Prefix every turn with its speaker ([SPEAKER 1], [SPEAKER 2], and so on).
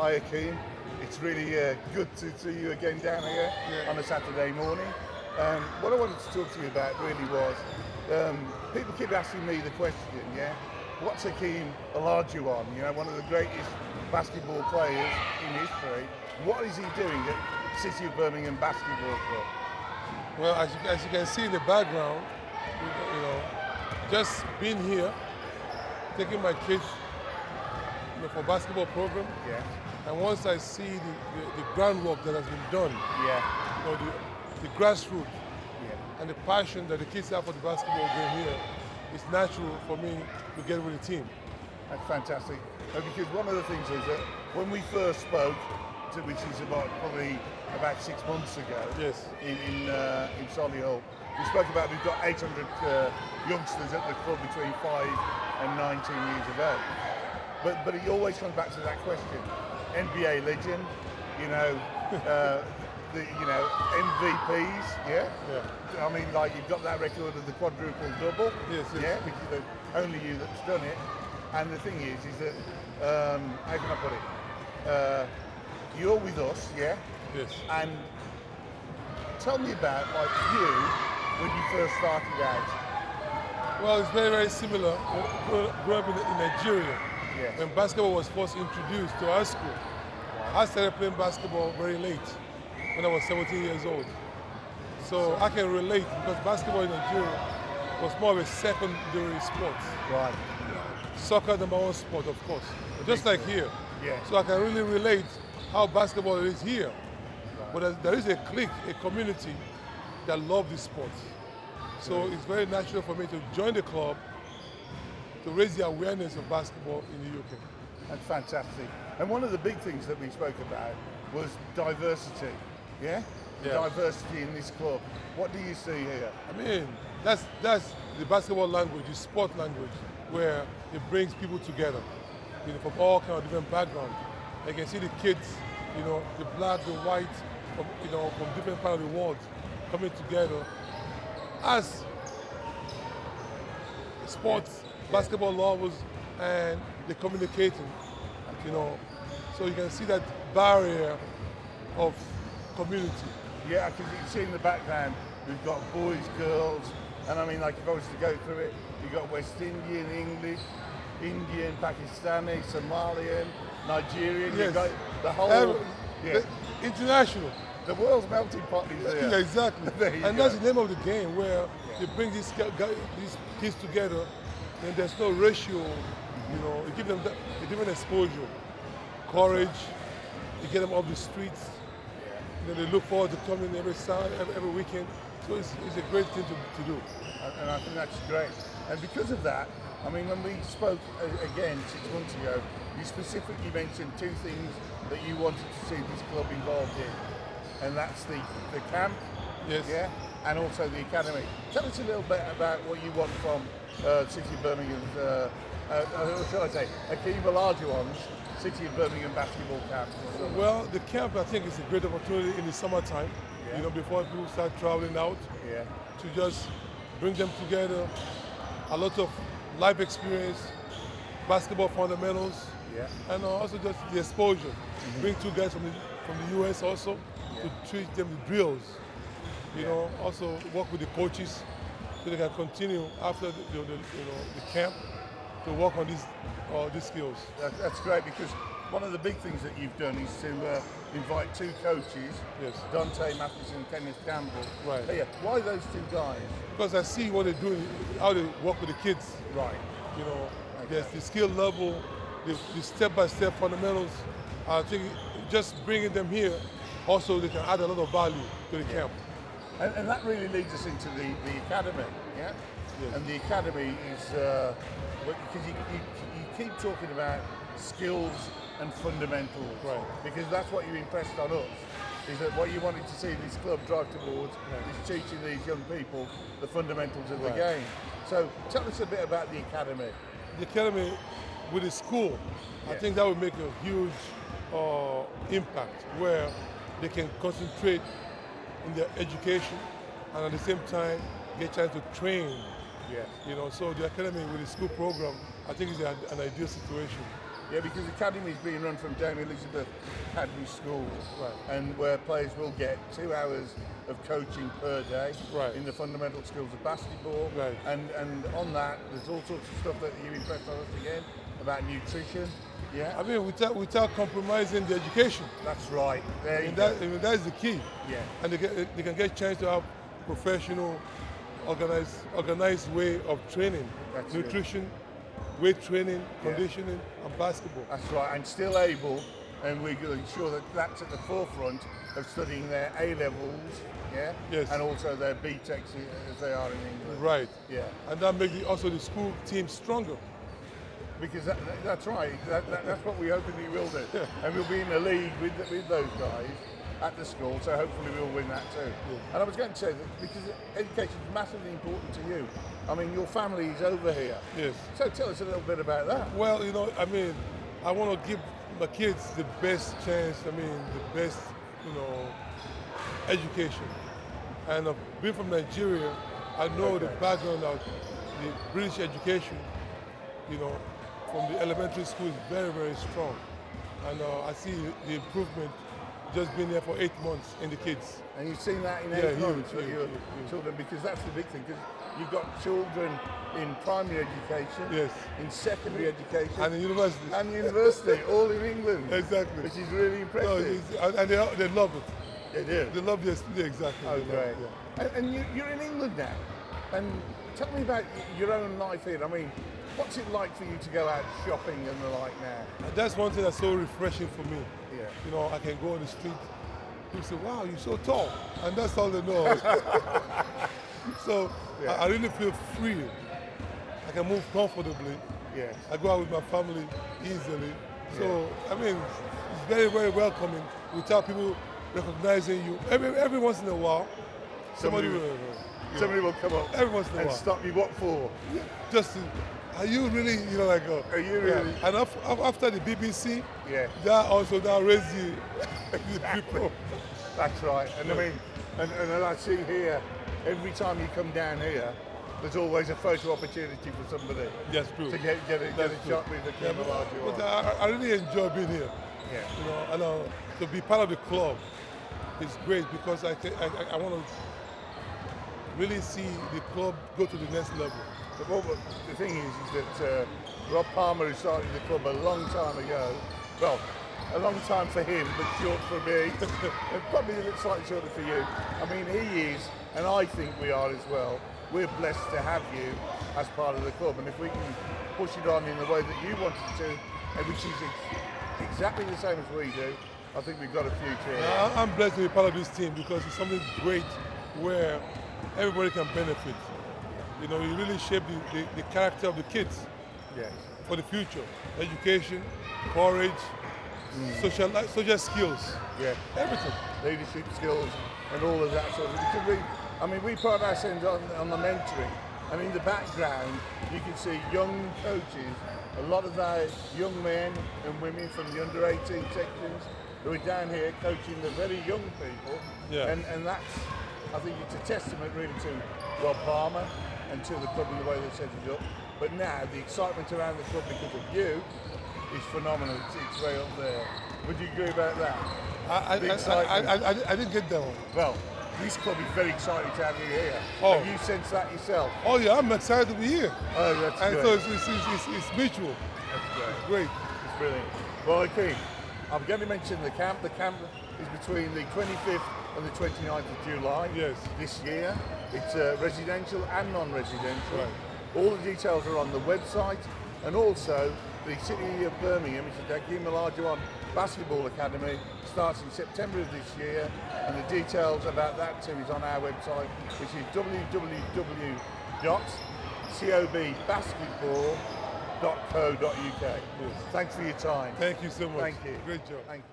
[SPEAKER 1] Hi Hakeem, it's really good to see you again down here on a Saturday morning. What I wanted to talk to you about really was, people keep asking me the question, what's Hakeem Olajuwon? You know, one of the greatest basketball players in history. What is he doing at City of Birmingham Basketball Club?
[SPEAKER 2] Well, as you can see in the background, you know, just being here, taking my kids for basketball program, and once I see the groundwork that has been done, you know, the grassroots, and the passion that the kids have for the basketball game here, it's natural for me to get with the team.
[SPEAKER 1] That's fantastic. Because one of the things is that when we first spoke, which is probably about 6 months ago, in Solihull, we spoke about we've got 800 youngsters at the club between 5 and 19 years of age. But it always comes back to that question: NBA legend, MVPs, I mean, like you've got that record of the quadruple double, because it's only you that's done it. And the thing is that how can I put it? You're with us, and tell me about you when you first started out.
[SPEAKER 2] Well, it's very, very similar. Grew up in Nigeria. When basketball was first introduced to our school. I started playing basketball very late, when I was 17 years old. So I can relate, because basketball in Nigeria was more of a secondary sport.
[SPEAKER 1] Right.
[SPEAKER 2] Soccer, the #1 sport, of course, just like here. So I can really relate how basketball is here. But there is a clique, a community that love this sport. So it's very natural for me to join the club to raise the awareness of basketball in the UK.
[SPEAKER 1] That's fantastic. And one of the big things that we spoke about was diversity, diversity in this club. What do you see here?
[SPEAKER 2] I mean, that's the basketball language, the sport language, where it brings people together, from all kind of different backgrounds. You can see the kids, the black, the white, from different parts of the world coming together as sports, basketball lovers, and they're communicating, So you can see that barrier of community.
[SPEAKER 1] Yeah, because you can see in the background, we've got boys, girls, and I mean, like if I was to go through it, you've got West Indian, English, Indian, Pakistani, Somalian, Nigerian, you've got the whole...
[SPEAKER 2] International.
[SPEAKER 1] The world's melting pot is there.
[SPEAKER 2] Yeah, exactly. And that's the name of the game, where you bring these kids together, and there's no ratio, you give them a different exposure, courage, you get them off the streets, they look forward to coming every weekend. So it's a great thing to do.
[SPEAKER 1] And I think that's great. And because of that, I mean, when we spoke again 6 months ago, you specifically mentioned two things that you wanted to see this club involved in. And that's the camp, and also the academy. Tell us a little bit about what you want from City of Birmingham's, shall I say, Hakeem Olajuwon's City of Birmingham basketball camp.
[SPEAKER 2] Well, the camp, I think, is a great opportunity in the summertime, before people start traveling out, to just bring them together, a lot of life experience, basketball fundamentals, and also just the exposure. Bring two guys from the US also, to teach them the drills, also work with the coaches so they can continue after the camp to work on these skills.
[SPEAKER 1] That's great, because one of the big things that you've done is to invite two coaches, Dante Matheson and Kenneth Campbell.
[SPEAKER 2] Right.
[SPEAKER 1] Hey, why those two guys?
[SPEAKER 2] Because I see what they're doing, how they work with the kids.
[SPEAKER 1] Right.
[SPEAKER 2] There's the skill level, the step-by-step fundamentals. I think just bringing them here, also they can add a lot of value to the camp.
[SPEAKER 1] And that really leads us into the academy, And the academy is, because you keep talking about skills and fundamentals, because that's what you impressed on us, is that what you wanted to see this club drive towards is teaching these young people the fundamentals of the game. So tell us a bit about the academy.
[SPEAKER 2] The academy with the school, I think that would make a huge impact, where they can concentrate in their education and at the same time get a chance to train. So the academy with the school program, I think is an ideal situation.
[SPEAKER 1] Yeah, because the academy is being run from Dame Elizabeth Academy School,
[SPEAKER 2] Right.
[SPEAKER 1] and where players will get 2 hours of coaching per day
[SPEAKER 2] Right.
[SPEAKER 1] in the fundamental skills of basketball.
[SPEAKER 2] Right.
[SPEAKER 1] And on that, there's all sorts of stuff that you impressed on us again about nutrition. Yeah,
[SPEAKER 2] I mean, without compromising the education.
[SPEAKER 1] that's right. There
[SPEAKER 2] I
[SPEAKER 1] you
[SPEAKER 2] mean,
[SPEAKER 1] go.
[SPEAKER 2] that is the key.
[SPEAKER 1] Yeah.
[SPEAKER 2] And they can get a chance to have professional, organized way of training,
[SPEAKER 1] That's
[SPEAKER 2] nutrition, weight training,
[SPEAKER 1] Yeah.
[SPEAKER 2] conditioning, and basketball.
[SPEAKER 1] That's right, and still able, and we're going to ensure that that's at the forefront of studying their A levels, yeah,
[SPEAKER 2] Yes.
[SPEAKER 1] and also their B Techs as they are in England.
[SPEAKER 2] Right.
[SPEAKER 1] Yeah,
[SPEAKER 2] And that makes also the school team stronger.
[SPEAKER 1] because that's right. That's what we hopefully will do, and we'll be in the league with those guys at the school. So hopefully we'll win that too. And I was going to say that because education is massively important to you. I mean, your family is over here.
[SPEAKER 2] Yes.
[SPEAKER 1] So tell us a little bit about that.
[SPEAKER 2] Well, I mean, I want to give my kids the best chance, the best, education. And being from Nigeria, I know the background of the British education, from the elementary school is very, very strong. And I see the improvement just being there for 8 months in the kids.
[SPEAKER 1] And you've seen that in
[SPEAKER 2] Yeah,
[SPEAKER 1] 8 months
[SPEAKER 2] huge,
[SPEAKER 1] with your
[SPEAKER 2] huge.
[SPEAKER 1] children, because that's the big thing, because you've got children in primary education,
[SPEAKER 2] Yes.
[SPEAKER 1] in secondary education,
[SPEAKER 2] And the university.
[SPEAKER 1] and university, all in England.
[SPEAKER 2] Exactly.
[SPEAKER 1] Which is really
[SPEAKER 2] No,
[SPEAKER 1] impressive.
[SPEAKER 2] and they love it.
[SPEAKER 1] They do.
[SPEAKER 2] They love the exactly.
[SPEAKER 1] Oh,
[SPEAKER 2] they love
[SPEAKER 1] great.
[SPEAKER 2] it, yeah.
[SPEAKER 1] And you're in England now. And tell me about your own life here. I mean, what's it like for you to go out shopping and the like now?
[SPEAKER 2] And that's one thing that's so refreshing for me.
[SPEAKER 1] Yeah.
[SPEAKER 2] I can go on the street, people say, wow, you're so tall. And that's all they know. So
[SPEAKER 1] Yeah.
[SPEAKER 2] I really feel free. I can move comfortably.
[SPEAKER 1] Yes.
[SPEAKER 2] I go out with my family easily. So, I mean, it's very, very welcoming without people recognizing you. Every once in a while, somebody
[SPEAKER 1] will come up
[SPEAKER 2] every once in a
[SPEAKER 1] and
[SPEAKER 2] while.
[SPEAKER 1] stop you. What for?
[SPEAKER 2] Just to, are you really,
[SPEAKER 1] Are you really?
[SPEAKER 2] Yeah. And after the BBC,
[SPEAKER 1] Yeah.
[SPEAKER 2] that raised the people.
[SPEAKER 1] That's right. And I mean, and as I see here, every time you come down here, there's always a photo opportunity for somebody
[SPEAKER 2] That's true.
[SPEAKER 1] to get
[SPEAKER 2] That's
[SPEAKER 1] a
[SPEAKER 2] true.
[SPEAKER 1] shot with Hakeem Olajuwon.
[SPEAKER 2] But I really enjoy being here.
[SPEAKER 1] Yeah.
[SPEAKER 2] And to be part of the club is great because I want to really see the club go to the next level.
[SPEAKER 1] But the thing is that Rob Palmer, who started the club a long time ago, well, a long time for him, but short for me, and probably a little slightly shorter for you. I mean, he is, and I think we are as well, we're blessed to have you as part of the club. And if we can push it on in the way that you want it to, and which is exactly the same as we do, I think we've got a future here.
[SPEAKER 2] I'm blessed to be part of this team because it's something great where everybody can benefit. You really shape the character of the kids
[SPEAKER 1] Yes.
[SPEAKER 2] for the future. Education, courage, social skills,
[SPEAKER 1] Yeah.
[SPEAKER 2] everything.
[SPEAKER 1] Leadership skills and all of that sort of thing. Because we pride ourselves on the mentoring, and in the background you can see young coaches, a lot of our young men and women from the under 18 sections who are down here coaching the very young people.
[SPEAKER 2] Yeah.
[SPEAKER 1] And that's, I think it's a testament really to Rob Palmer and to the club and the way they set it up. But now the excitement around the club because of you is phenomenal. It's way up there. Would you agree about that?
[SPEAKER 2] I didn't get that one.
[SPEAKER 1] Well, this club is very excited to have you here.
[SPEAKER 2] Oh.
[SPEAKER 1] Have you sensed that yourself?
[SPEAKER 2] Oh yeah, I'm excited to be here.
[SPEAKER 1] Oh, that's
[SPEAKER 2] And
[SPEAKER 1] great.
[SPEAKER 2] so it's mutual.
[SPEAKER 1] That's great.
[SPEAKER 2] It's great.
[SPEAKER 1] It's brilliant. Well, Hakeem, I'm going to mention the camp. The camp is between the 25th and the 29th of July
[SPEAKER 2] Yes.
[SPEAKER 1] this year. It's residential and non-residential.
[SPEAKER 2] Right.
[SPEAKER 1] All the details are on the website, and also the city of Birmingham, which is the Hakeem Olajuwon Basketball Academy, starts in September of this year, and the details about that too is on our website, which is www.cobbasketball.co.uk. Thanks for your time.
[SPEAKER 2] Thank you so much.
[SPEAKER 1] Thank you.
[SPEAKER 2] Great job.
[SPEAKER 1] Thank you.